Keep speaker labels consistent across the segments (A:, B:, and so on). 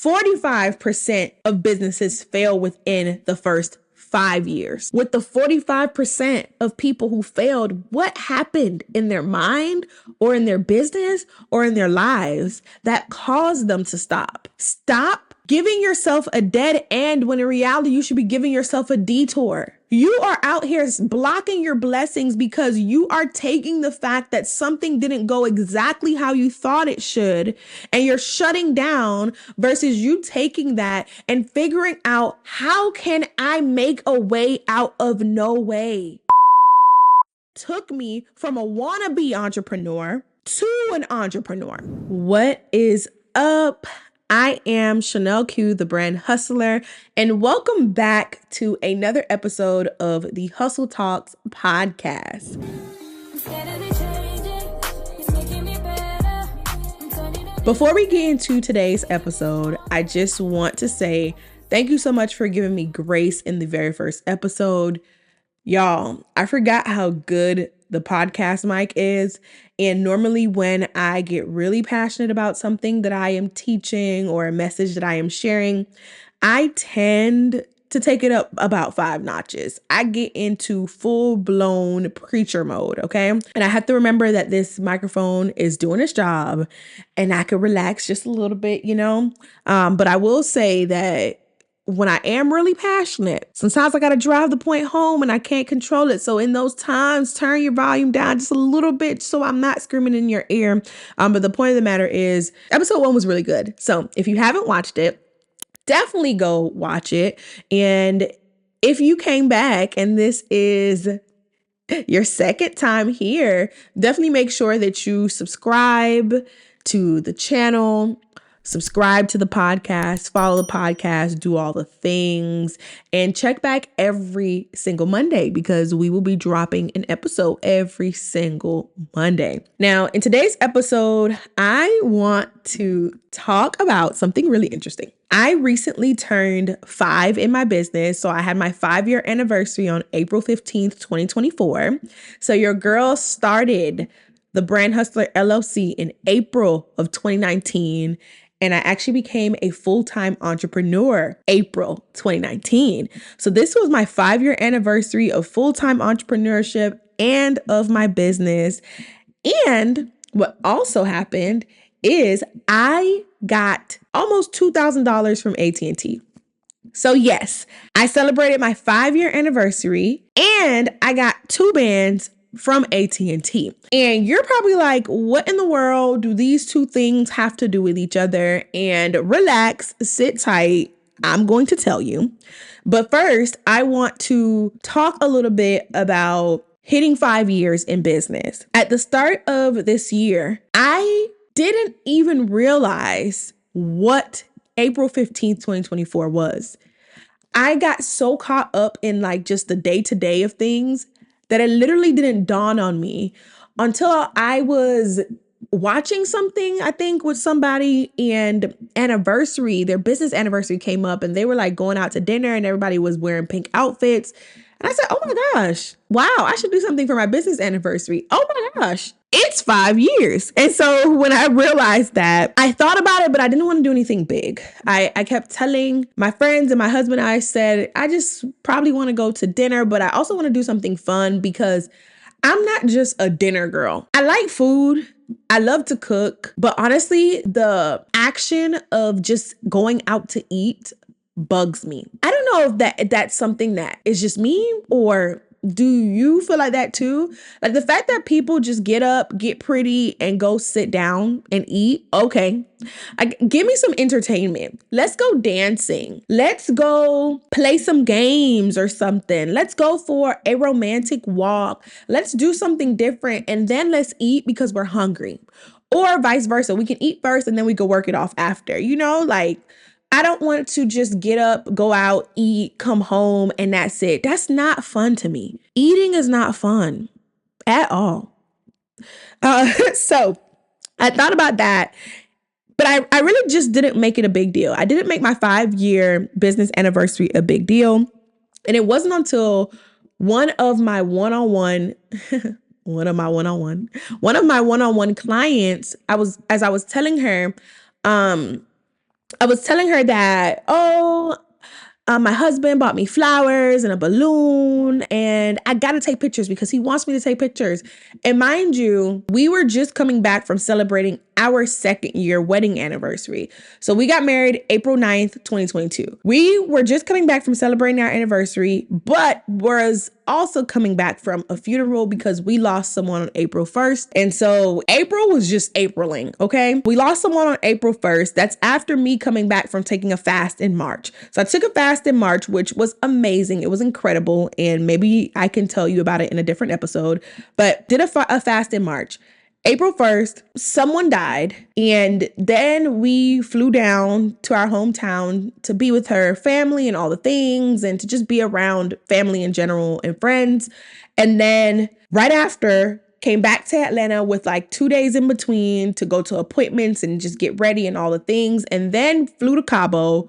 A: 45% of businesses fail within the first 5 years. With the 45% of people who failed, what happened in their mind or in their business or in their lives that caused them to stop? Stop giving yourself a dead end when in reality you should be giving yourself a detour. You are out here blocking your blessings because you are taking the fact that something didn't go exactly how you thought it should, and you're shutting down versus you taking that and figuring out, how can I make a way out of no way? Took me from a wannabe entrepreneur to an entrepreneur. What is up? I am Chanel Q, the brand hustler, and welcome back to another episode of the Hustle Talks podcast. Before we get into today's episode, I just want to say thank you so much for giving me grace in the very first episode. Y'all, I forgot how good the podcast mic is. And normally when I get really passionate about something that I am teaching or a message that I am sharing, I tend to take it up about 5 notches. I get into full-blown preacher mode, okay? And I have to remember that this microphone is doing its job and I could relax just a little bit, But I will say that when I am really passionate, sometimes I got to drive the point home and I can't control it. So in those times, turn your volume down just a little bit so I'm not screaming in your ear. But the point of the matter is, episode 1 was really good. So if you haven't watched it, definitely go watch it. And if you came back and this is your second time here, definitely make sure that you subscribe to the channel, subscribe to the podcast, follow the podcast, do all the things, and check back every single Monday because we will be dropping an episode every single Monday. Now, in today's episode, I want to talk about something really interesting. I recently turned 5 in my business. So I had my 5-year anniversary on April 15th, 2024. So your girl started the Brand Hustler LLC in April of 2019. And I actually became a full-time entrepreneur April 2019. So this was my 5-year anniversary of full-time entrepreneurship and of my business. And what also happened is I got almost $2,000 from AT&T. So yes, I celebrated my 5-year anniversary and I got 2 bands from AT&T. And you're probably like, what in the world do these 2 things have to do with each other? And relax, sit tight. I'm going to tell you. But first, I want to talk a little bit about hitting 5 years in business. At the start of this year, I didn't even realize what April 15th, 2024 was. I got so caught up in just the day-to-day of things that it literally didn't dawn on me until I was watching something, I think, with somebody, and their business anniversary came up and they were going out to dinner and everybody was wearing pink outfits. And I said, oh my gosh, wow, I should do something for my business anniversary. Oh my gosh, it's 5 years. And so when I realized that, I thought about it, but I didn't want to do anything big. I kept telling my friends and my husband, I said, I just probably want to go to dinner, but I also want to do something fun because I'm not just a dinner girl. I like food. I love to cook. But honestly, the action of just going out to eat bugs me. I don't know if that's something that is just me, or do you feel like that too? Like the fact that people just get up, get pretty, and go sit down and eat. Okay, give me some entertainment. Let's go dancing. Let's go play some games or something. Let's go for a romantic walk. Let's do something different, and then let's eat because we're hungry. Or vice versa. We can eat first and then we go work it off after. I don't want to just get up, go out, eat, come home, and that's it. That's not fun to me. Eating is not fun at all. So I thought about that, but I really just didn't make it a big deal. I didn't make my 5-year business anniversary a big deal. And it wasn't until one of my one-on-one clients, as I was telling her, I was telling her that, my husband bought me flowers and a balloon, and I got to take pictures because he wants me to take pictures. And mind you, we were just coming back from celebrating our 2nd year wedding anniversary. So we got married April 9th, 2022. We were just coming back from celebrating our anniversary, but was also coming back from a funeral because we lost someone on April 1st. And so April was just Apriling, okay? We lost someone on April 1st. That's after me coming back from taking a fast in March. So I took a fast in March, which was amazing. It was incredible. And maybe I can tell you about it in a different episode, but did a fast in March. April 1st, someone died, and then we flew down to our hometown to be with her family and all the things, and to just be around family in general and friends. And then right after, came back to Atlanta with like 2 days in between to go to appointments and just get ready and all the things, and then flew to Cabo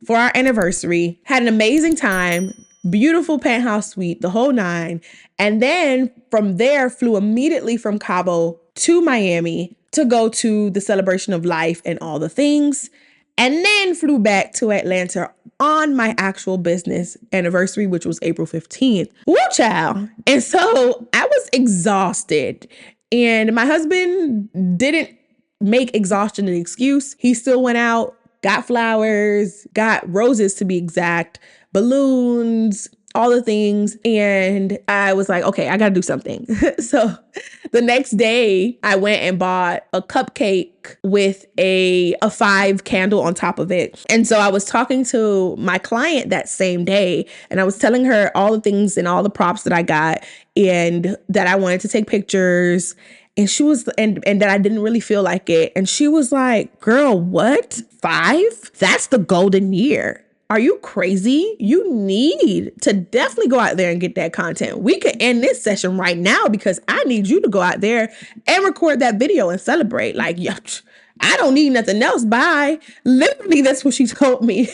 A: for our anniversary, had an amazing time, beautiful penthouse suite, the whole nine. And then from there, flew immediately from Cabo to Miami to go to the celebration of life and all the things. And then flew back to Atlanta on my actual business anniversary, which was April 15th. Woo, child. And so I was exhausted. And my husband didn't make exhaustion an excuse. He still went out, got flowers, got roses to be exact, balloons, all the things. And I was like, okay, I got to do something. So the next day I went and bought a cupcake with a 5 candle on top of it. And so I was talking to my client that same day, and I was telling her all the things and all the props that I got and that I wanted to take pictures. And she was, and that I didn't really feel like it. And she was like, girl, what? 5? That's the golden year. Are you crazy? You need to definitely go out there and get that content. We could end this session right now because I need you to go out there and record that video and celebrate. Like, yeah, I don't need nothing else. Bye. Literally, that's what she told me.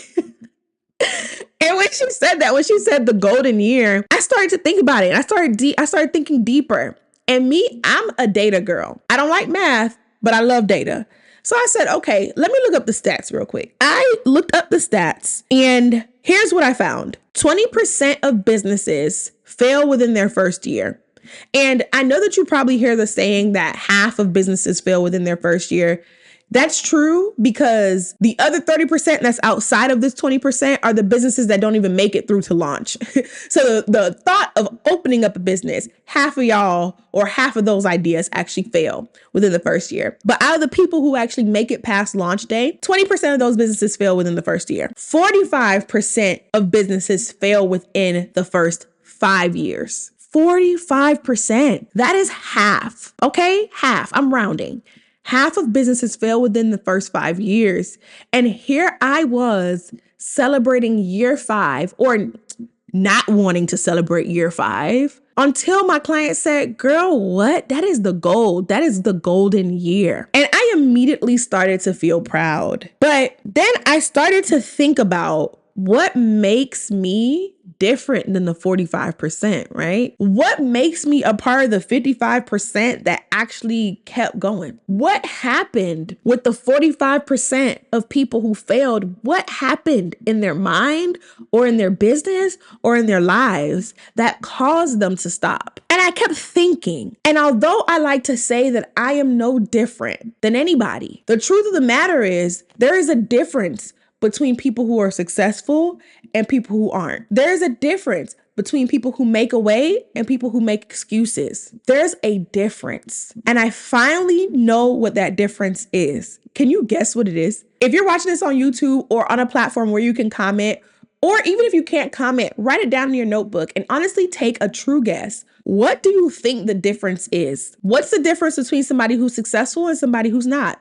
A: And when she said that, when she said the golden year, I started to think about it. I started thinking deeper. And me, I'm a data girl. I don't like math, but I love data. So I said, okay, let me look up the stats real quick. I looked up the stats, and here's what I found. 20% of businesses fail within their first year. And I know that you probably hear the saying that half of businesses fail within their first year. That's true because the other 30% that's outside of this 20% are the businesses that don't even make it through to launch. So the thought of opening up a business, half of y'all or half of those ideas actually fail within the first year. But out of the people who actually make it past launch day, 20% of those businesses fail within the first year. 45% of businesses fail within the first 5 years. 45%. That is half. Okay? Half. I'm rounding. Half of businesses fail within the first 5 years. And here I was celebrating year 5, or not wanting to celebrate year 5, until my client said, girl, what? That is the gold. That is the golden year. And I immediately started to feel proud. But then I started to think about what makes me different than the 45%, right? What makes me a part of the 55% that actually kept going? What happened with the 45% of people who failed? What happened in their mind or in their business or in their lives that caused them to stop? And I kept thinking, and although I like to say that I am no different than anybody, the truth of the matter is there is a difference between people who are successful and people who aren't. There's a difference between people who make a way and people who make excuses. There's a difference. And I finally know what that difference is. Can you guess what it is? If you're watching this on YouTube or on a platform where you can comment, or even if you can't comment, write it down in your notebook and honestly take a true guess. What do you think the difference is? What's the difference between somebody who's successful and somebody who's not?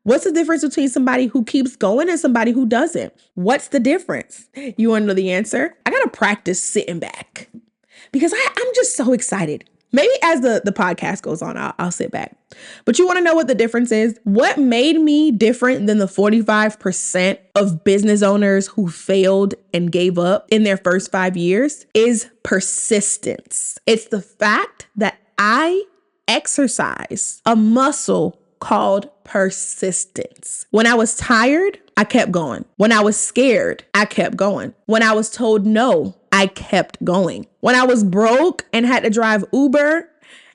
A: What's the difference between somebody who keeps going and somebody who doesn't? What's the difference? You want to know the answer? I got to practice sitting back because I'm just so excited. Maybe as the podcast goes on, I'll sit back. But you want to know what the difference is? What made me different than the 45% of business owners who failed and gave up in their first 5 years is persistence. It's the fact that I exercise a muscle called persistence. When I was tired, I kept going. When I was scared, I kept going. When I was told no, I kept going. When I was broke and had to drive Uber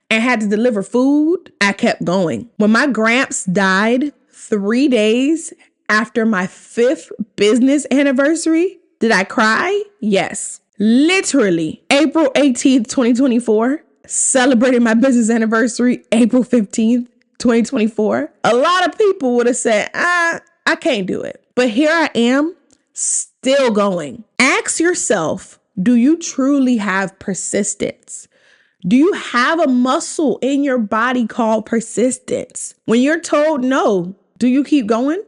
A: and had to deliver food, I kept going. When my gramps died 3 days after my 5th business anniversary, did I cry? Yes. Literally, April 18th, 2024, celebrating my business anniversary, April 15th, 2024. A lot of people would have said, I can't do it. But here I am, still going. Ask yourself, do you truly have persistence? Do you have a muscle in your body called persistence? When you're told no, do you keep going?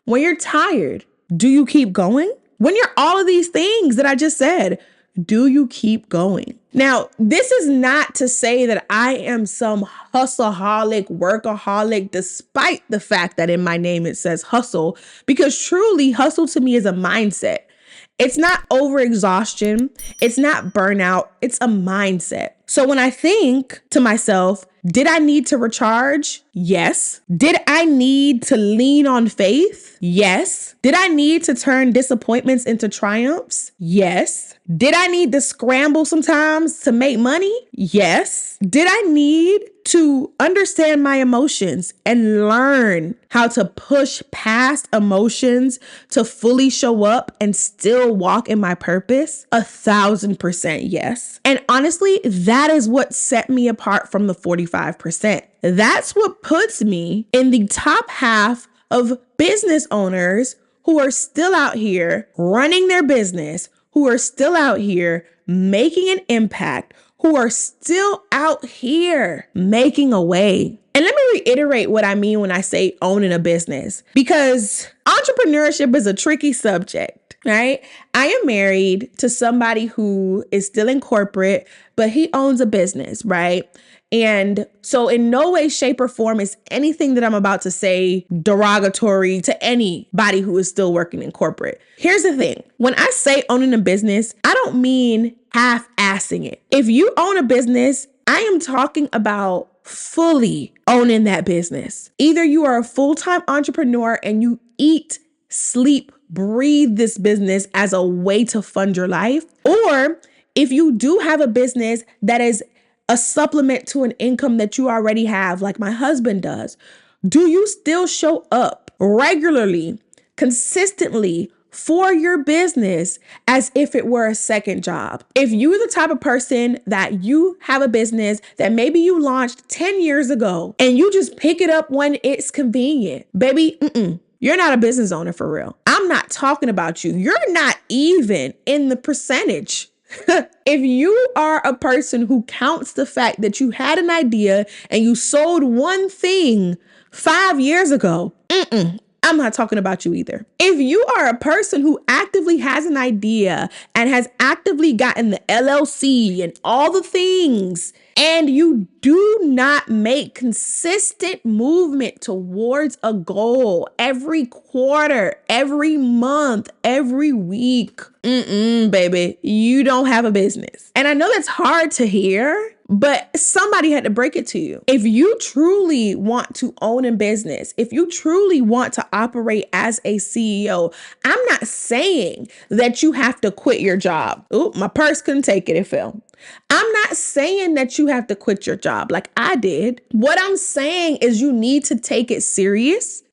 A: When you're tired, do you keep going? When you're all of these things that I just said, do you keep going? Now, this is not to say that I am some hustleaholic, workaholic, despite the fact that in my name it says hustle, because truly hustle to me is a mindset. It's not overexhaustion. It's not burnout. It's a mindset. So when I think to myself, did I need to recharge? Yes. Did I need to lean on faith? Yes. Did I need to turn disappointments into triumphs? Yes. Did I need to scramble sometimes to make money? Yes. Did I need to understand my emotions and learn how to push past emotions to fully show up and still walk in my purpose? 1,000% yes. And honestly, that is what set me apart from the 45%. That's what puts me in the top half of business owners who are still out here running their business, who are still out here making an impact, who are still out here making a way. And let me reiterate what I mean when I say owning a business, because entrepreneurship is a tricky subject, right? I am married to somebody who is still in corporate, but he owns a business, right? And so in no way, shape, or form is anything that I'm about to say derogatory to anybody who is still working in corporate. Here's the thing. When I say owning a business, I don't mean half-assing it. If you own a business, I am talking about fully owning that business. Either you are a full-time entrepreneur and you eat, sleep, breathe this business as a way to fund your life, or if you do have a business that is a supplement to an income that you already have, like my husband does, do you still show up regularly, consistently for your business as if it were a second job? If you're the type of person that you have a business that maybe you launched 10 years ago and you just pick it up when it's convenient, baby, you're not a business owner for real. I'm not talking about you. You're not even in the percentage. If you are a person who counts the fact that you had an idea and you sold one thing 5 years ago, I'm not talking about you either. If you are a person who actively has an idea and has actively gotten the LLC and all the things, and you do not make consistent movement towards a goal every quarter, every month, every week, baby, you don't have a business. And I know that's hard to hear, but somebody had to break it to you. If you truly want to own a business, if you truly want to operate as a CEO, I'm not saying that you have to quit your job. Ooh, my purse couldn't take it. It fell. I'm not saying that you have to quit your job like I did. What I'm saying is you need to take it serious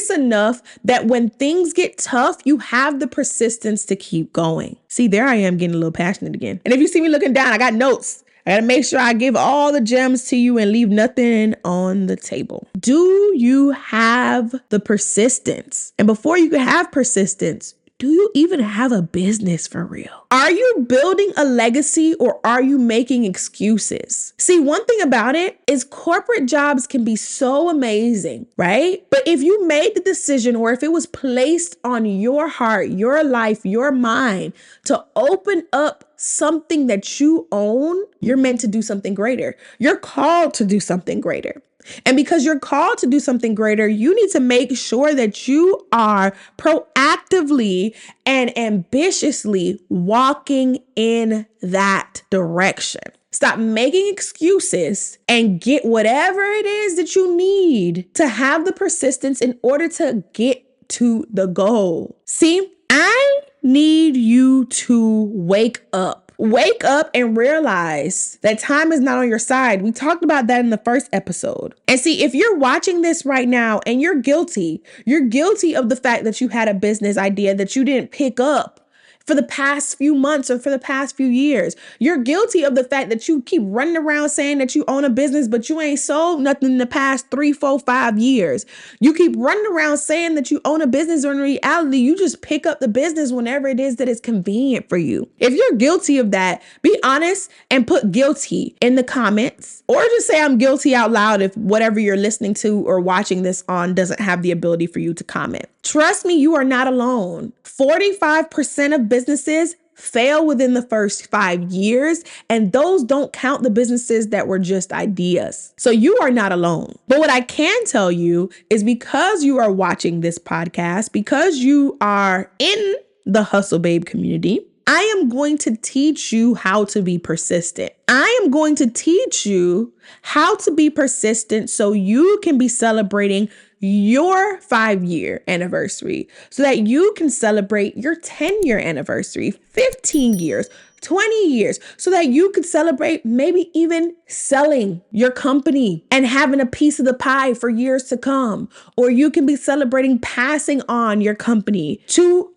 A: enough that when things get tough, you have the persistence to keep going. See, there I am getting a little passionate again. And if you see me looking down, I got notes. I got to make sure I give all the gems to you and leave nothing on the table. Do you have the persistence? And before you can have persistence, do you even have a business for real? Are you building a legacy or are you making excuses? See, one thing about it is corporate jobs can be so amazing, right? But if you made the decision or if it was placed on your heart, your life, your mind to open up something that you own, you're meant to do something greater. You're called to do something greater. And because you're called to do something greater, you need to make sure that you are proactively and ambitiously walking in that direction. Stop making excuses and get whatever it is that you need to have the persistence in order to get to the goal. See, I need you to wake up. Wake up and realize that time is not on your side. We talked about that in the first episode. And see, if you're watching this right now and you're guilty of the fact that you had a business idea that you didn't pick up for the past few months or for the past few years. You're guilty of the fact that you keep running around saying that you own a business, but you ain't sold nothing in the past 3, 4, 5 years. You keep running around saying that you own a business, or in reality, you just pick up the business whenever it is that is convenient for you. If you're guilty of that, be honest and put guilty in the comments, or just say I'm guilty out loud if whatever you're listening to or watching this on doesn't have the ability for you to comment. Trust me, you are not alone. 45% of businesses fail within the first 5 years, and those don't count the businesses that were just ideas. So you are not alone. But what I can tell you is, because you are watching this podcast, because you are in the Hustle Babe community, I am going to teach you how to be persistent. I am going to teach you how to be persistent so you can be celebrating your 5-year anniversary, so that you can celebrate your 10-year anniversary, 15 years, 20 years, so that you could celebrate maybe even selling your company and having a piece of the pie for years to come. Or you can be celebrating passing on your company to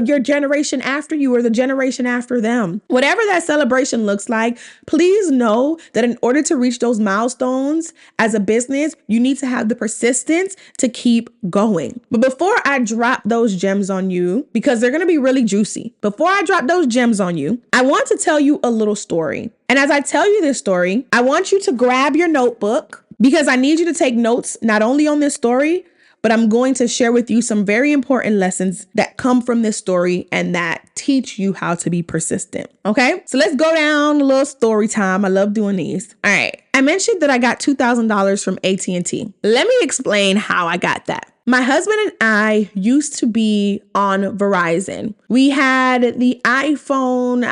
A: your generation after you or the generation after them. Whatever that celebration looks like, please know that in order to reach those milestones as a business, you need to have the persistence to keep going. But before I drop those gems on you, because they're going to be really juicy, before I drop those gems on you, I want to tell you a little story. And as I tell you this story, I want you to grab your notebook, because I need you to take notes not only on this story, but I'm going to share with you some very important lessons that come from this story and that teach you how to be persistent. Okay, so let's go down a little story time. I love doing these. All right. I mentioned that I got $2,000 from AT&T. Let me explain how I got that. My husband and I used to be on Verizon. We had the iPhone,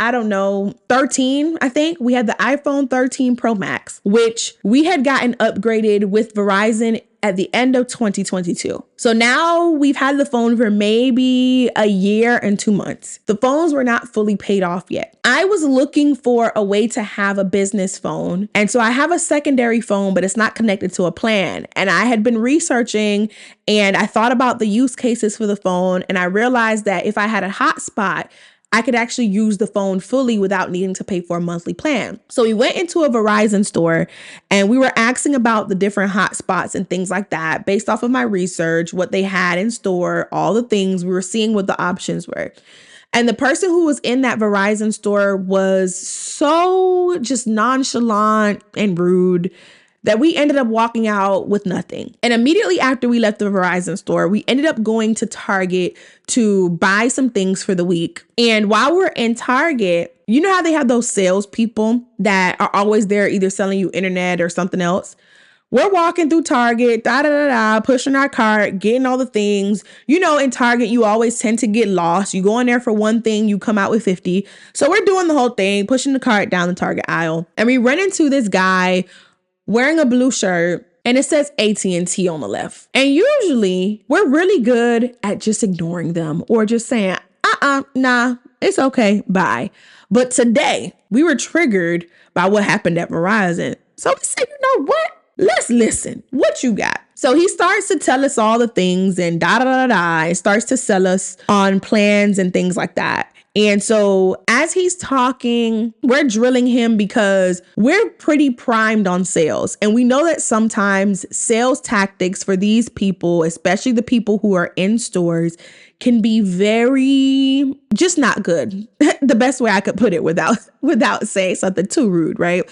A: 13, I think. We had the iPhone 13 Pro Max, which we had gotten upgraded with Verizon at the end of 2022. So now we've had the phone for maybe a year and 2 months. The phones were not fully paid off yet. I was looking for a way to have a business phone. And so I have a secondary phone, but it's not connected to a plan. And I had been researching and I thought about the use cases for the phone. And I realized that if I had a hotspot, I could actually use the phone fully without needing to pay for a monthly plan. So we went into a Verizon store and we were asking about the different hotspots and things like that based off of my research, what they had in store, all the things. We were seeing what the options were. And the person who was in that Verizon store was so just nonchalant and rude that we ended up walking out with nothing. And immediately after we left the Verizon store, we ended up going to Target to buy some things for the week. And while we're in Target, you know how they have those salespeople that are always there either selling you internet or something else? We're walking through Target, pushing our cart, getting all the things. You know, in Target, you always tend to get lost. You go in there for one thing, you come out with 50. So we're doing the whole thing, pushing the cart down the Target aisle. And we run into this guy wearing a blue shirt, and it says AT&T on the left. And usually we're really good at just ignoring them or just saying, nah, it's okay, bye. But today we were triggered by what happened at Verizon. So we said, you know what? Let's listen. What you got? So he starts to tell us all the things and and starts to sell us on plans and things like that. And so as he's talking, we're drilling him because we're pretty primed on sales. And we know that sometimes sales tactics for these people, especially the people who are in stores, can be very just not good. The best way I could put it without saying something too rude, right?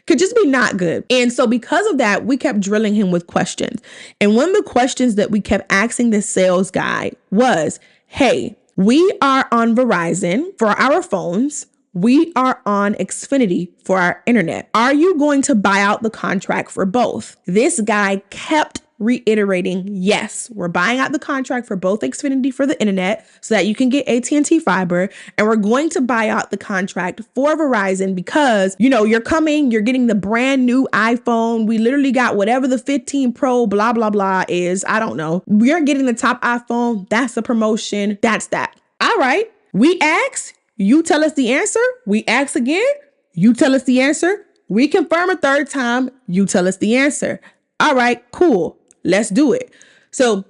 A: Could just be not good. And so because of that, we kept drilling him with questions. And one of the questions that we kept asking this sales guy was, hey, we are on Verizon for our phones. We are on Xfinity for our internet. Are you going to buy out the contract for both? This guy kept reiterating, yes, we're buying out the contract for both Xfinity for the internet so that you can get AT&T fiber. And we're going to buy out the contract for Verizon because, you're coming, you're getting the brand new iPhone. We literally got whatever the 15 Pro blah, blah, blah is. I don't know. We're getting the top iPhone. That's the promotion. That's that. All right. We ask, you tell us the answer. We ask again. You tell us the answer. We confirm a third time. You tell us the answer. All right, cool. Let's do it. So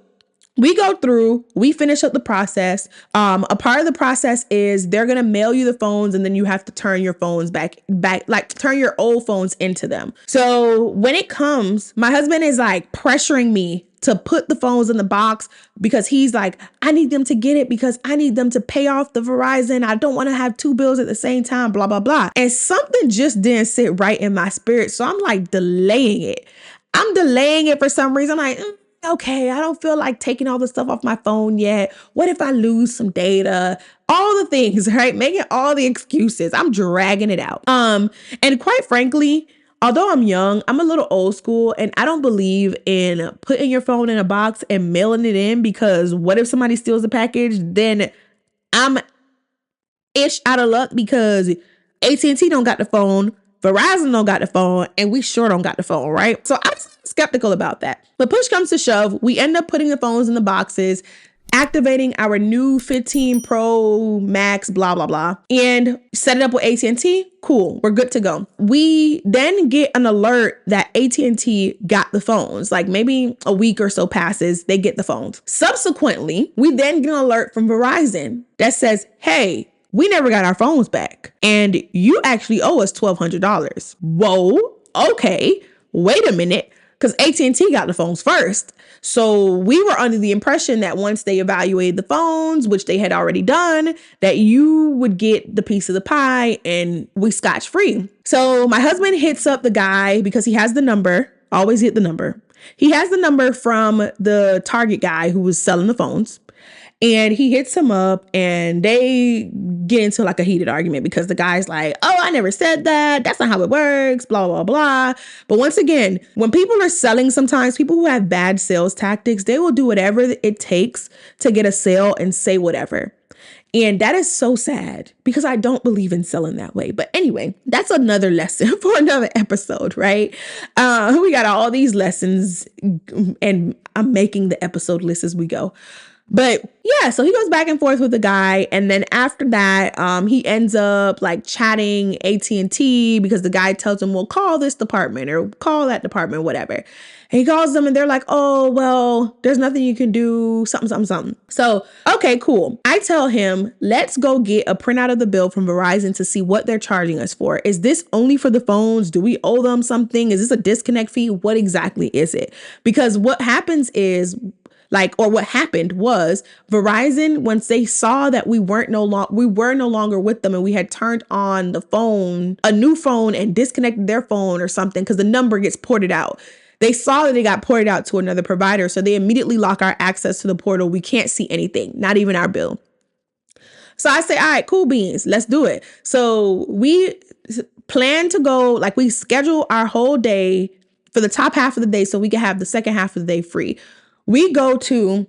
A: we go through, we finish up the process. A part of the process is they're going to mail you the phones and then you have to turn your phones back, like turn your old phones into them. So when it comes, my husband is like pressuring me to put the phones in the box because he's like, I need them to get it because I need them to pay off the Verizon. I don't want to have two bills at the same time, blah, blah, blah. And something just didn't sit right in my spirit. So I'm like delaying it. I'm delaying it for some reason. I'm like, okay, I don't feel like taking all the stuff off my phone yet. What if I lose some data? All the things, right? Making all the excuses. I'm dragging it out. And quite frankly, although I'm young, I'm a little old school and I don't believe in putting your phone in a box and mailing it in because what if somebody steals the package? Then I'm ish out of luck because AT&T don't got the phone, Verizon don't got the phone, and we sure don't got the phone, right? So I'm skeptical about that. But push comes to shove, we end up putting the phones in the boxes, activating our new 15 Pro Max, blah, blah, blah, and set it up with AT&T. Cool, we're good to go. We then get an alert that AT&T got the phones. Like maybe a week or so passes, they get the phones. Subsequently, we then get an alert from Verizon that says, hey, we never got our phones back and you actually owe us $1,200. Whoa, okay, wait a minute. Because AT&T got the phones first. So we were under the impression that once they evaluated the phones, which they had already done, that you would get the piece of the pie and we scotch free. So my husband hits up the guy because he has the number, always hit the number. He has the number from the Target guy who was selling the phones. And he hits him up and they get into like a heated argument because the guy's like, oh, I never said that. That's not how it works, blah, blah, blah. But once again, when people are selling, sometimes people who have bad sales tactics, they will do whatever it takes to get a sale and say whatever. And that is so sad because I don't believe in selling that way. But anyway, that's another lesson for another episode, right? We got all these lessons and I'm making the episode list as we go. But yeah, so he goes back and forth with the guy. And then after that, he ends up like chatting AT&T because the guy tells him, well, call this department or call that department, whatever. And he calls them and they're like, oh, well, there's nothing you can do, something, something, something. So, okay, cool. I tell him, let's go get a printout of the bill from Verizon to see what they're charging us for. Is this only for the phones? Do we owe them something? Is this a disconnect fee? What exactly is it? Because what happens is, what happened was Verizon, once they saw that we were no longer with them and we had turned on the phone, a new phone and disconnected their phone or something because the number gets ported out. They saw that it got ported out to another provider. So they immediately lock our access to the portal. We can't see anything, not even our bill. So I say, all right, cool beans, let's do it. So we plan to go, we schedule our whole day for the top half of the day so we can have the second half of the day free. We go to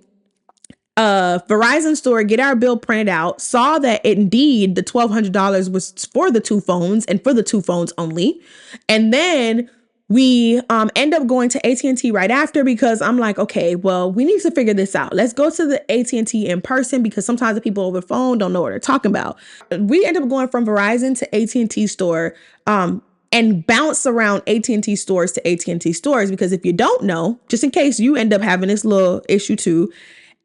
A: a Verizon store, get our bill printed out, saw that indeed the $1,200 was for the two phones and for the two phones only. And then we end up going to AT&T right after because I'm like, okay, well, we need to figure this out. Let's go to the AT&T in person because sometimes the people over the phone don't know what they're talking about. We end up going from Verizon to AT&T store and bounce around AT&T stores to AT&T stores because if you don't know, just in case you end up having this little issue too,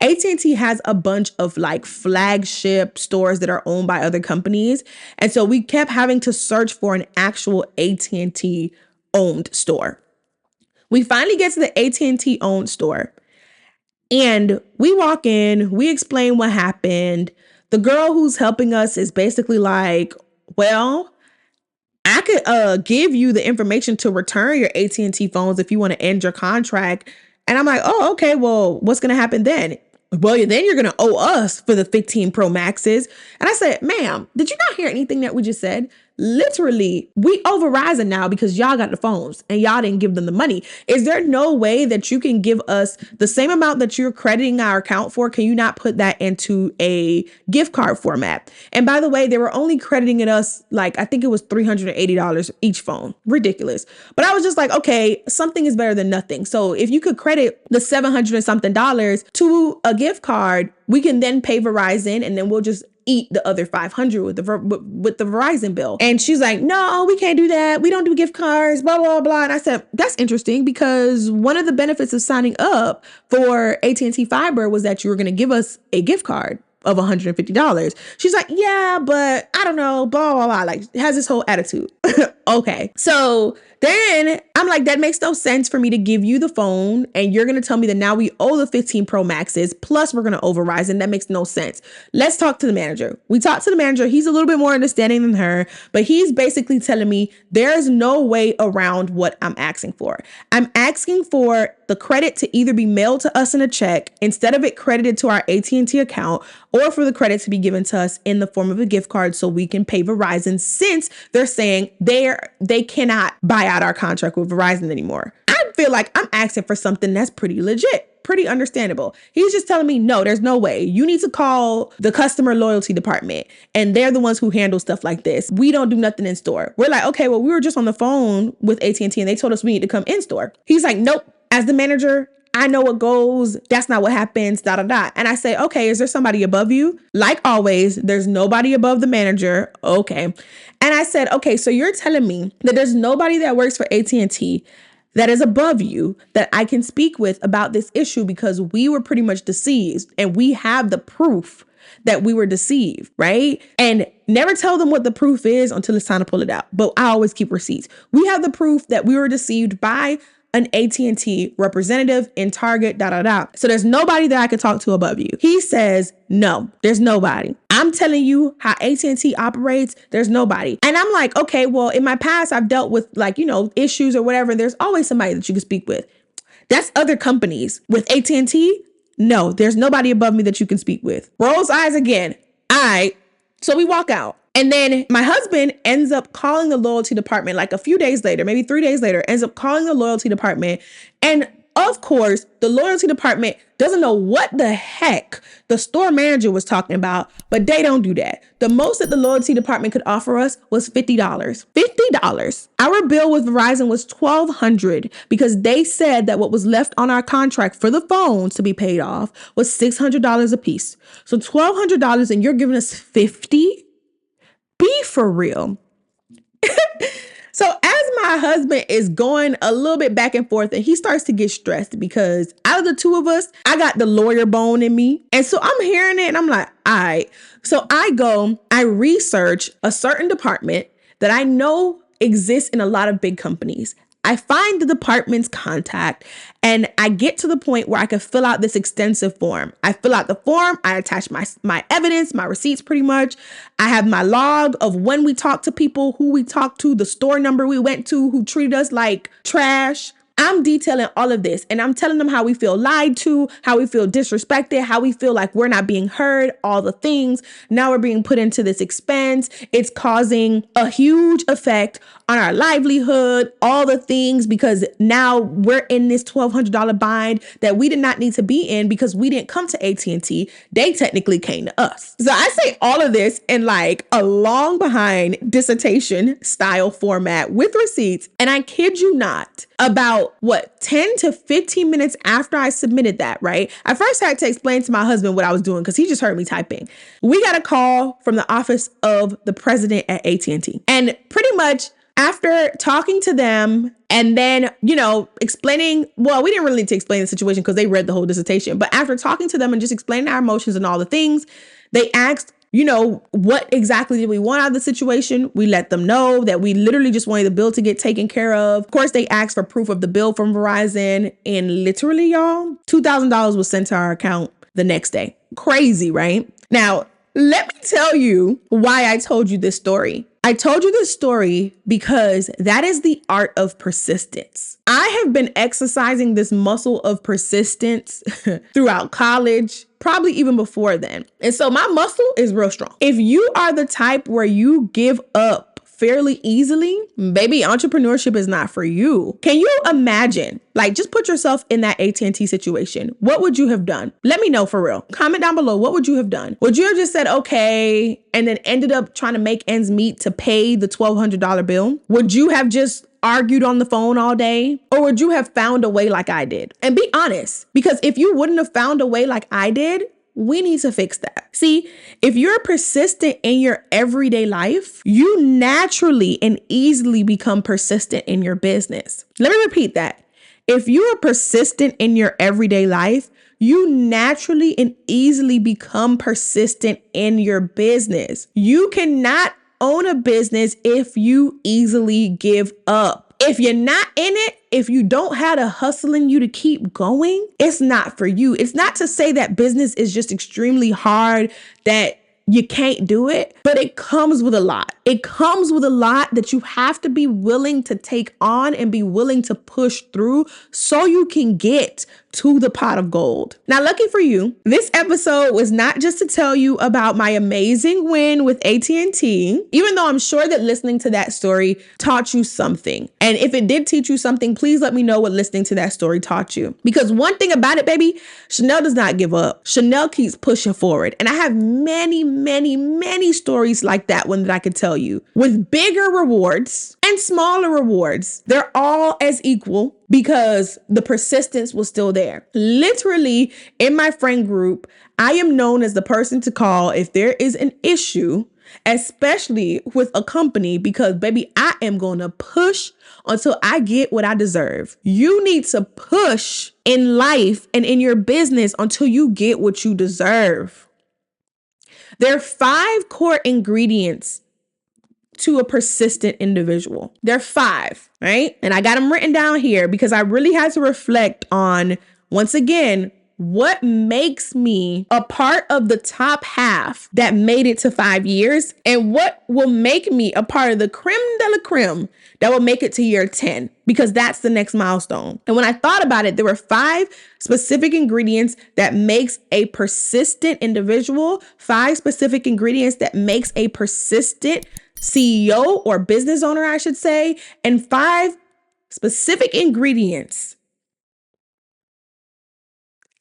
A: AT&T has a bunch of flagship stores that are owned by other companies. And so we kept having to search for an actual AT&T owned store. We finally get to the AT&T owned store and we walk in, we explain what happened. The girl who's helping us is basically like, well, I could give you the information to return your AT&T phones if you want to end your contract. And I'm like, oh, okay, well, what's going to happen then? Well, then you're going to owe us for the 15 Pro Maxes. And I said, ma'am, did you not hear anything that we just said? literally, we over Verizon now because y'all got the phones and y'all didn't give them the money. Is there no way that you can give us the same amount that you're crediting our account for? Can you not put that into a gift card format? And by the way, they were only crediting it us, like, I think it was $380 each phone. Ridiculous. But I was just like, okay, something is better than nothing. So if you could credit the $700 and something to a gift card, we can then pay Verizon and then we'll just eat the other $500 with the Verizon bill. And she's like, no, we can't do that. We don't do gift cards, blah, blah, blah. And I said, that's interesting, because one of the benefits of signing up for AT&T Fiber was that you were going to give us a gift card of $150. She's like, yeah, but I don't know, blah, blah, blah. Like, has this whole attitude. Okay. So then I'm like, that makes no sense for me to give you the phone and you're going to tell me that now we owe the 15 Pro Maxes, plus we're going to over Verizon. That makes no sense. Let's talk to the manager. We talked to the manager. He's a little bit more understanding than her, but he's basically telling me there's no way around what I'm asking for. I'm asking for the credit to either be mailed to us in a check instead of it credited to our AT&T account, or for the credit to be given to us in the form of a gift card so we can pay Verizon, since they're saying they cannot buy out our contract with Verizon anymore. I feel like I'm asking for something that's pretty legit, pretty understandable. He's just telling me, no, there's no way. You need to call the customer loyalty department, and they're the ones who handle stuff like this. We don't do nothing in store. We're like, okay, well, we were just on the phone with AT&T and they told us we need to come in store. He's like, nope. As the manager, I know what goes. That's not what happens, da, da, da. And I say, okay, is there somebody above you? Like always, there's nobody above the manager. Okay. And I said, okay, so you're telling me that there's nobody that works for AT&T that is above you that I can speak with about this issue, because we were pretty much deceived and we have the proof that we were deceived, right? And never tell them what the proof is until it's time to pull it out. But I always keep receipts. We have the proof that we were deceived by an AT&T representative in Target, da, da, da. So there's nobody that I could talk to above you. He says, no, there's nobody. I'm telling you how AT&T operates. There's nobody. And I'm like, okay, well, in my past, I've dealt with, like, you know, issues or whatever. There's always somebody that you can speak with. That's other companies. With AT&T, no, there's nobody above me that you can speak with. Rolls eyes again. All right. So we walk out. And then my husband ends up calling the loyalty department like a few days later, maybe 3 days later, ends up calling the loyalty department. And of course, the loyalty department doesn't know what the heck the store manager was talking about, but they don't do that. The most that the loyalty department could offer us was $50. $50. Our bill with Verizon was $1,200 because they said that what was left on our contract for the phones to be paid off was $600 a piece. So $1,200 and you're giving us $50? Be for real. So as my husband is going a little bit back and forth and he starts to get stressed, because out of the two of us, I got the lawyer bone in me. And so I'm hearing it and I'm like, all right. So I research a certain department that I know exists in a lot of big companies. I find the department's contact and I get to the point where I can fill out this extensive form. I fill out the form. I attach my evidence, my receipts pretty much. I have my log of when we talked to people, who we talked to, the store number we went to, who treated us like trash. I'm detailing all of this and I'm telling them how we feel lied to, how we feel disrespected, how we feel like we're not being heard, all the things. Now we're being put into this expense. It's causing a huge effect on our livelihood, all the things, because now we're in this $1,200 bind that we did not need to be in because we didn't come to AT&T. They technically came to us. So I say all of this in like a long behind dissertation style format with receipts. And I kid you not, about 10 to 15 minutes after I submitted that, right? I first had to explain to my husband what I was doing because he just heard me typing. We got a call from the office of the president at AT&T. And pretty much after talking to them and then, explaining, well, we didn't really need to explain the situation because they read the whole dissertation. But after talking to them and just explaining our emotions and all the things, they asked, what exactly did we want out of the situation? We let them know that we literally just wanted the bill to get taken care of. Of course, they asked for proof of the bill from Verizon. And literally, y'all, $2,000 was sent to our account the next day. Crazy, right? Now, let me tell you why I told you this story. I told you this story because that is the art of persistence. I have been exercising this muscle of persistence throughout college, probably even before then. And so my muscle is real strong. If you are the type where you give up fairly easily, baby, entrepreneurship is not for you. Can you imagine? Like, just put yourself in that AT&T situation. What would you have done? Let me know for real. Comment down below. What would you have done? Would you have just said, okay, and then ended up trying to make ends meet to pay the $1,200 bill? Would you have just argued on the phone all day? Or would you have found a way like I did? And be honest, because if you wouldn't have found a way like I did, we need to fix that. See, if you're persistent in your everyday life, you naturally and easily become persistent in your business. Let me repeat that. If you are persistent in your everyday life, you naturally and easily become persistent in your business. You cannot own a business if you easily give up. If you're not in it, if you don't have a hustle in you to keep going, it's not for you. It's not to say that business is just extremely hard, that you can't do it, but it comes with a lot. It comes with a lot that you have to be willing to take on and be willing to push through so you can get to the pot of gold. Now, lucky for you, this episode was not just to tell you about my amazing win with AT&T, even though I'm sure that listening to that story taught you something. And if it did teach you something, please let me know what listening to that story taught you. Because one thing about it, baby, Chanel does not give up. Chanel keeps pushing forward. And I have many stories like that one that I could tell you, with bigger rewards and smaller rewards. They're all as equal because the persistence was still there. Literally, in my friend group, I am known as the person to call if there is an issue, especially with a company, because baby, I am going to push until I get what I deserve. You need to push in life and in your business until you get what you deserve. There are 5 core ingredients to a persistent individual. There are 5, right? And I got them written down here because I really had to reflect on, once again, what makes me a part of the top half that made it to 5 years, and what will make me a part of the creme de la creme that will make it to year 10, because that's the next milestone. And when I thought about it, there were 5 specific ingredients that makes a persistent individual, 5 specific ingredients that makes a persistent CEO or business owner, I should say, and 5 specific ingredients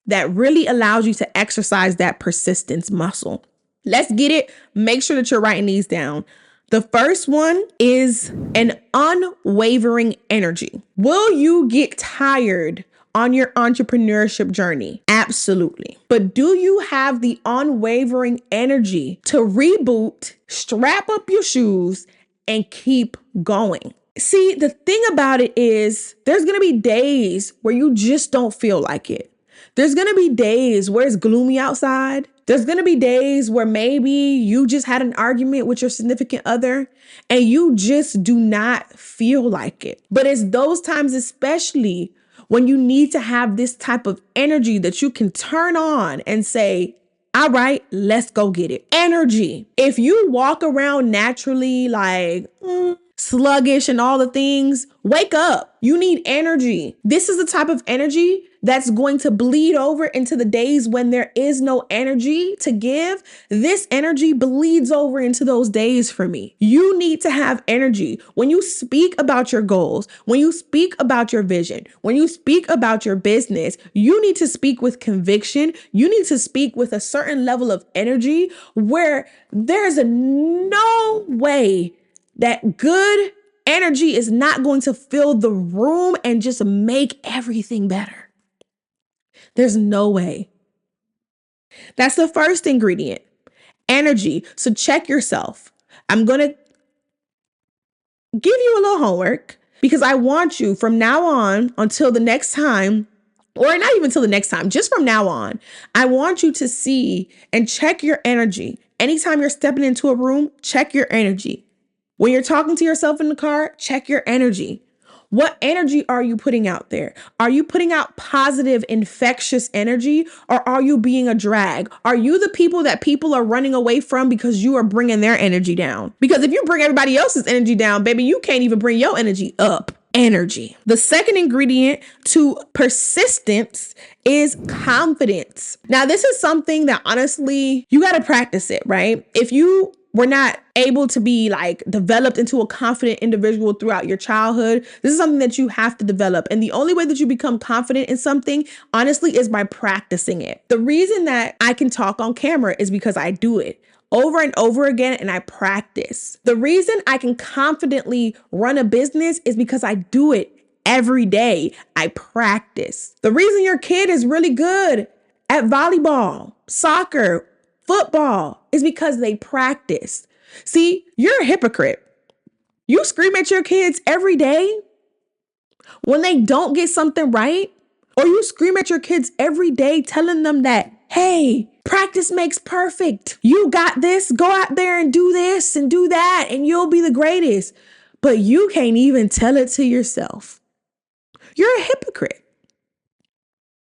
A: that really allows you to exercise that persistence muscle. Let's get it. Make sure that you're writing these down. The first one is an unwavering energy. Will you get tired on your entrepreneurship journey? Absolutely. But do you have the unwavering energy to reboot, strap up your shoes, and keep going? See, the thing about it is there's going to be days where you just don't feel like it. There's going to be days where it's gloomy outside. There's going to be days where maybe you just had an argument with your significant other and you just do not feel like it. But it's those times, especially when you need to have this type of energy that you can turn on and say, all right, let's go get it. Energy. If you walk around naturally like sluggish and all the things, wake up. You need energy. This is the type of energy that's going to bleed over into the days when there is no energy to give. This energy bleeds over into those days for me. You need to have energy. When you speak about your goals, when you speak about your vision, when you speak about your business, you need to speak with conviction. You need to speak with a certain level of energy where there's no way that good energy is not going to fill the room and just make everything better. There's no way. That's the first ingredient, energy. So check yourself. I'm going to give you a little homework because I want you from now on until the next time, or not even till the next time, just from now on, I want you to see and check your energy. Anytime you're stepping into a room, check your energy. When you're talking to yourself in the car, check your energy. What energy are you putting out there? Are you putting out positive, infectious energy, or are you being a drag? Are you the people that people are running away from because you are bringing their energy down? Because if you bring everybody else's energy down, baby, you can't even bring your energy up. Energy. The second ingredient to persistence is confidence. Now, this is something that honestly, you got to practice it, right? If you were not able to be like developed into a confident individual throughout your childhood, this is something that you have to develop. And the only way that you become confident in something, honestly, is by practicing it. The reason that I can talk on camera is because I do it over and over again, and I practice. The reason I can confidently run a business is because I do it every day. I practice. The reason your kid is really good at volleyball, soccer, football is because they practice. See, you're a hypocrite. You scream at your kids every day when they don't get something right, or you scream at your kids every day telling them that, hey, practice makes perfect. You got this. Go out there and do this and do that, and you'll be the greatest. But you can't even tell it to yourself. You're a hypocrite.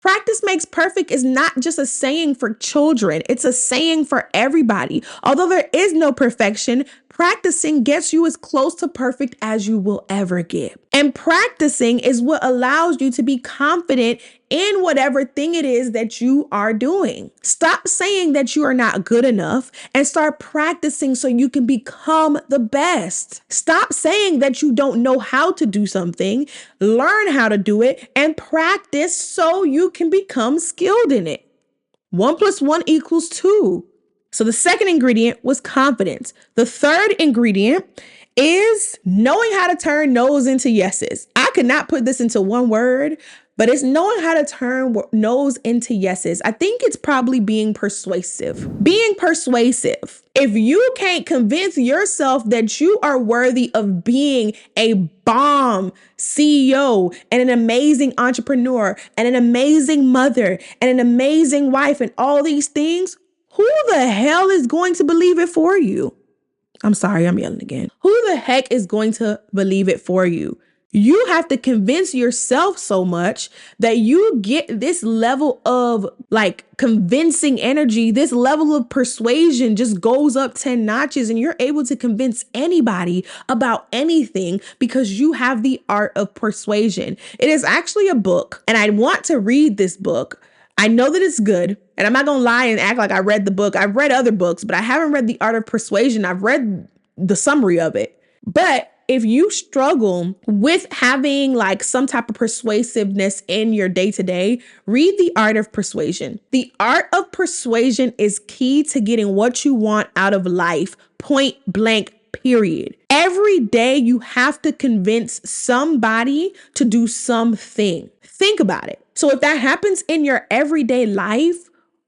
A: Practice makes perfect is not just a saying for children. It's a saying for everybody. Although there is no perfection, practicing gets you as close to perfect as you will ever get. And practicing is what allows you to be confident in whatever thing it is that you are doing. Stop saying that you are not good enough and start practicing so you can become the best. Stop saying that you don't know how to do something. Learn how to do it and practice so you can become skilled in it. 1 + 1 = 2. So the second ingredient was confidence. The third ingredient is knowing how to turn no's into yeses. I could not put this into one word, but it's knowing how to turn no's into yeses. I think it's probably being persuasive. Being persuasive. If you can't convince yourself that you are worthy of being a bomb CEO and an amazing entrepreneur and an amazing mother and an amazing wife and all these things, who the hell is going to believe it for you? I'm sorry, I'm yelling again. Who the heck is going to believe it for you? You have to convince yourself so much that you get this level of like convincing energy, this level of persuasion just goes up 10 notches and you're able to convince anybody about anything because you have the art of persuasion. It is actually a book, and I want to read this book. I know that it's good, and I'm not going to lie and act like I read the book. I've read other books, but I haven't read The Art of Persuasion. I've read the summary of it. But if you struggle with having like some type of persuasiveness in your day-to-day, read The Art of Persuasion. The art of persuasion is key to getting what you want out of life, point blank, period. Every day you have to convince somebody to do something. Think about it. So if that happens in your everyday life,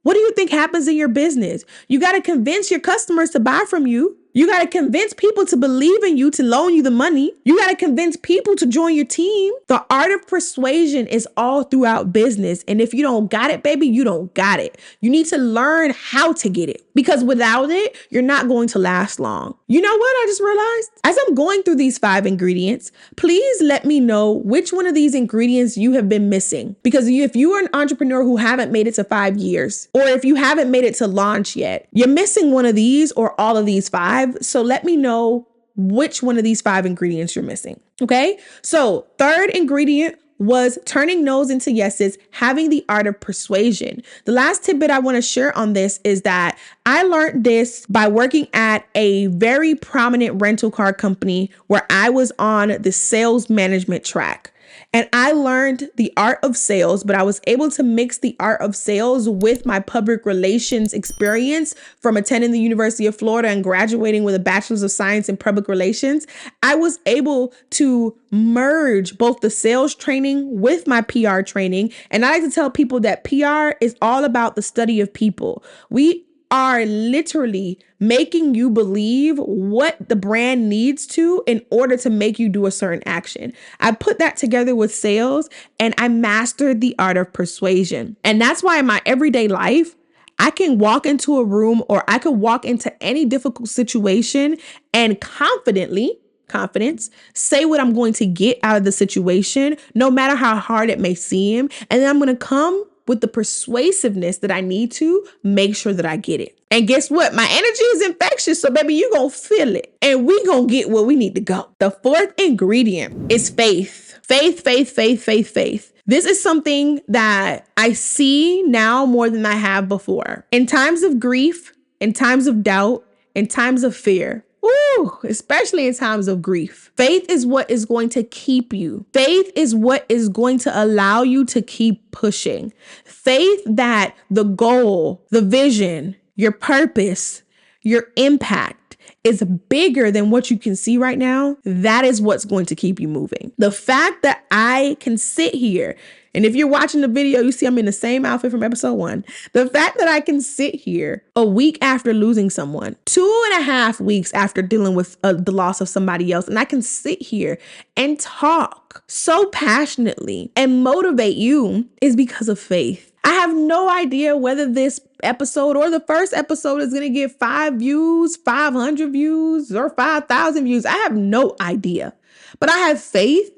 A: what do you think happens in your business? You got to convince your customers to buy from you. You got to convince people to believe in you, to loan you the money. You got to convince people to join your team. The art of persuasion is all throughout business. And if you don't got it, baby, you don't got it. You need to learn how to get it, because without it, you're not going to last long. You know what I just realized? As I'm going through these 5 ingredients, please let me know which one of these ingredients you have been missing. Because if you are an entrepreneur who haven't made it to 5 years, or if you haven't made it to launch yet, you're missing one of these or all of these 5. So let me know which one of these 5 ingredients you're missing. Okay. So third ingredient was turning no's into yeses, having the art of persuasion. The last tidbit I want to share on this is that I learned this by working at a very prominent rental car company where I was on the sales management track. And I learned the art of sales, but I was able to mix the art of sales with my public relations experience from attending the University of Florida and graduating with a bachelor's of science in public relations. I was able to merge both the sales training with my PR training. And I like to tell people that PR is all about the study of people. We are literally making you believe what the brand needs to in order to make you do a certain action. I put that together with sales and I mastered the art of persuasion. And that's why in my everyday life, I can walk into a room or I could walk into any difficult situation and confidence, say what I'm going to get out of the situation, no matter how hard it may seem. And then I'm going to come with the persuasiveness that I need to make sure that I get it. And guess what? My energy is infectious. So baby, you gonna feel it and we gonna get where we need to go. The fourth ingredient is faith. Faith. This is something that I see now more than I have before. In times of grief, in times of doubt, in times of fear. Ooh, especially in times of grief. Faith is what is going to keep you. Faith is what is going to allow you to keep pushing. Faith that the goal, the vision, your purpose, your impact is bigger than what you can see right now. That is what's going to keep you moving. The fact that I can sit here, and if you're watching the video, you see I'm in the same outfit from episode 1. The fact that I can sit here a week after losing someone, 2.5 weeks after dealing with the loss of somebody else, and I can sit here and talk so passionately and motivate you is because of faith. I have no idea whether this episode or the first episode is going to get 5 views, 500 views, or 5,000 views. I have no idea. But I have faith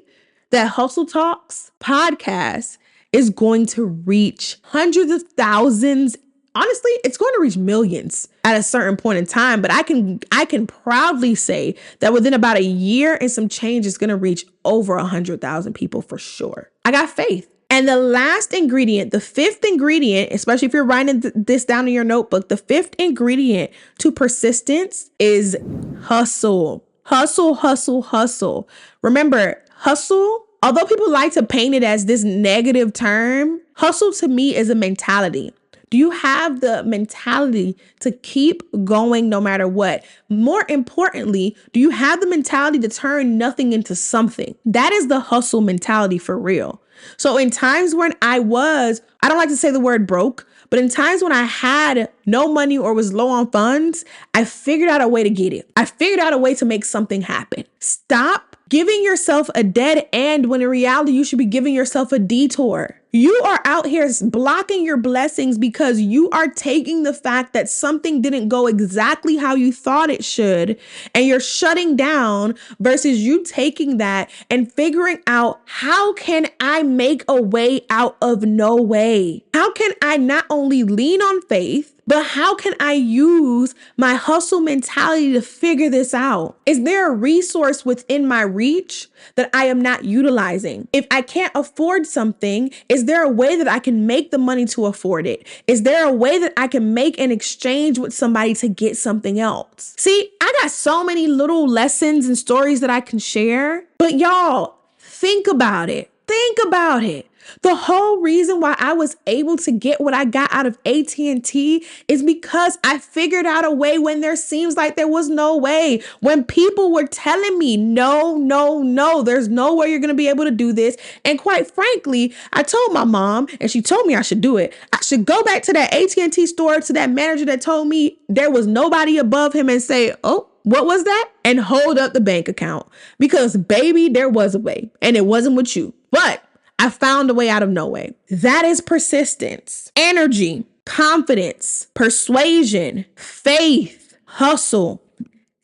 A: that Hustle Talks podcast is going to reach hundreds of thousands. Honestly, it's going to reach millions at a certain point in time. But I can proudly say that within about a year and some change, it's going to reach over 100,000 people for sure. I got faith. And the last ingredient, the fifth ingredient, especially if you're writing this down in your notebook, the fifth ingredient to persistence is hustle. Hustle, hustle, hustle. Remember, hustle, although people like to paint it as this negative term, hustle to me is a mentality. Do you have the mentality to keep going no matter what? More importantly, do you have the mentality to turn nothing into something? That is the hustle mentality for real. So in times when I don't like to say the word broke, but in times when I had no money or was low on funds, I figured out a way to get it. I figured out a way to make something happen. Stop giving yourself a dead end when in reality you should be giving yourself a detour. You are out here blocking your blessings because you are taking the fact that something didn't go exactly how you thought it should, and you're shutting down versus you taking that and figuring out, how can I make a way out of no way? How can I not only lean on faith, but how can I use my hustle mentality to figure this out? Is there a resource within my reach that I am not utilizing? If I can't afford something, is there a way that I can make the money to afford it? Is there a way that I can make an exchange with somebody to get something else? See, I got so many little lessons and stories that I can share, but y'all, think about it. Think about it. The whole reason why I was able to get what I got out of AT&T is because I figured out a way when there seems like there was no way. When people were telling me, no, there's no way you're going to be able to do this. And quite frankly, I told my mom, and she told me I should do it. I should go back to that AT&T store, to that manager that told me there was nobody above him, and say, oh, what was that? And hold up the bank account. Because baby, there was a way, and it wasn't with you. But I found a way out of no way. That is persistence, energy, confidence, persuasion, faith, hustle.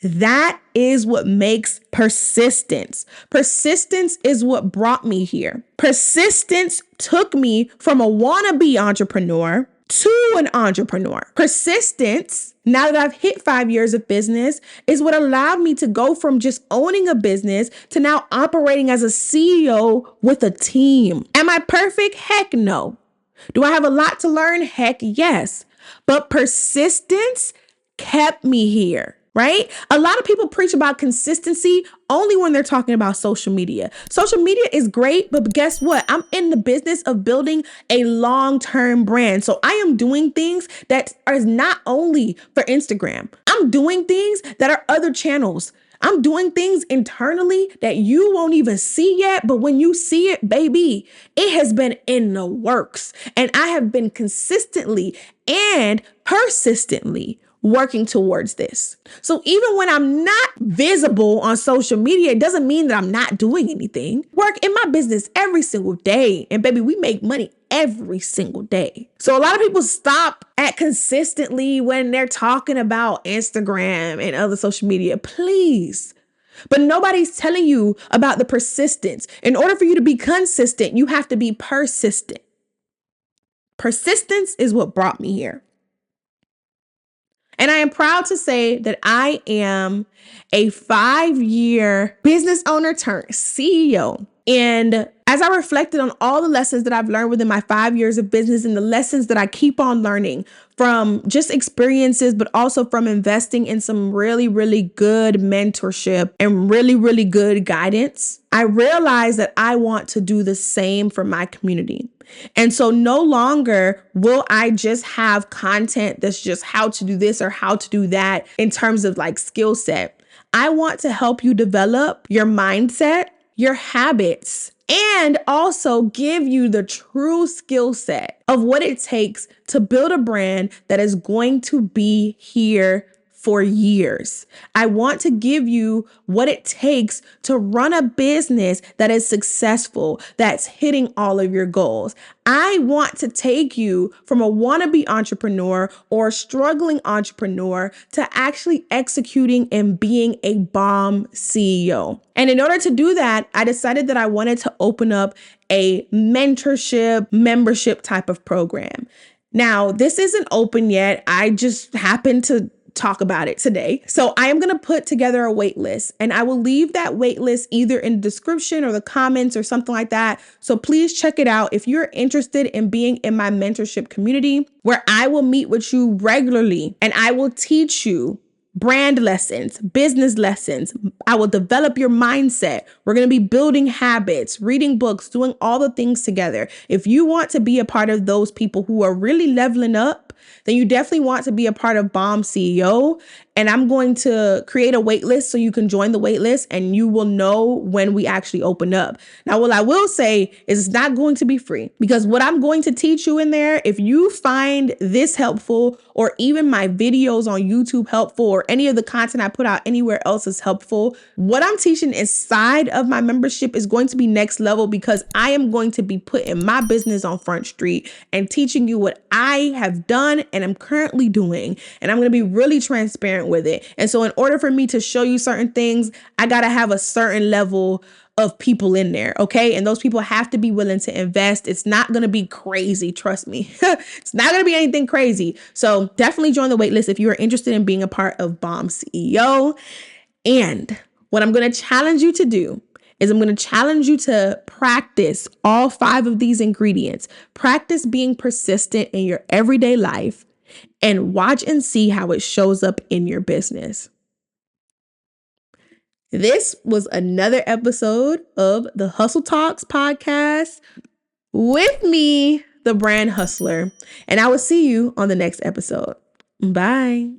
A: That is what makes persistence. Persistence is what brought me here. Persistence took me from a wannabe entrepreneur to an entrepreneur. Persistence, now that I've hit 5 years of business, is what allowed me to go from just owning a business to now operating as a CEO with a team. Am I perfect? Heck no. Do I have a lot to learn? Heck yes. But persistence kept me here. Right? A lot of people preach about consistency only when they're talking about social media. Social media is great, but guess what? I'm in the business of building a long-term brand. So I am doing things that are not only for Instagram. I'm doing things that are other channels. I'm doing things internally that you won't even see yet, but when you see it, baby, it has been in the works. And I have been consistently and persistently working towards this. So even when I'm not visible on social media, it doesn't mean that I'm not doing anything. Work in my business every single day. And baby, we make money every single day. So a lot of people stop at consistently when they're talking about Instagram and other social media. Please. But nobody's telling you about the persistence. In order for you to be consistent, you have to be persistent. Persistence is what brought me here. And I am proud to say that I am a 5-year business owner turned CEO. And as I reflected on all the lessons that I've learned within my 5 years of business and the lessons that I keep on learning from just experiences, but also from investing in some really, really good mentorship and really, really good guidance, I realized that I want to do the same for my community. And so no longer will I just have content that's just how to do this or how to do that in terms of like skill set. I want to help you develop your mindset, your habits, and also give you the true skill set of what it takes to build a brand that is going to be here for years. I want to give you what it takes to run a business that is successful, that's hitting all of your goals. I want to take you from a wannabe entrepreneur or a struggling entrepreneur to actually executing and being a bomb CEO. And in order to do that, I decided that I wanted to open up a mentorship, membership type of program. Now, this isn't open yet. I just happened to talk about it today. So I am going to put together a wait list, and I will leave that wait list either in the description or the comments or something like that. So please check it out if you're interested in being in my mentorship community, where I will meet with you regularly and I will teach you brand lessons, business lessons. I will develop your mindset. We're going to be building habits, reading books, doing all the things together. If you want to be a part of those people who are really leveling up, then you definitely want to be a part of Bomb CEO. And I'm going to create a wait list so you can join the wait list and you will know when we actually open up. Now, what I will say is it's not going to be free, because what I'm going to teach you in there, if you find this helpful or even my videos on YouTube helpful or any of the content I put out anywhere else is helpful, what I'm teaching inside of my membership is going to be next level, because I am going to be putting my business on Front Street and teaching you what I have done and I'm currently doing. And I'm going to be really transparent with it. And so in order for me to show you certain things, I got to have a certain level of people in there. Okay. And those people have to be willing to invest. It's not going to be crazy. Trust me. It's not going to be anything crazy. So definitely join the wait list if you are interested in being a part of Bomb CEO. And what I'm going to challenge you to do is I'm going to challenge you to practice all 5 of these ingredients. Practice being persistent in your everyday life and watch and see how it shows up in your business. This was another episode of the Hustle Talks podcast with me, the brand hustler, and I will see you on the next episode. Bye.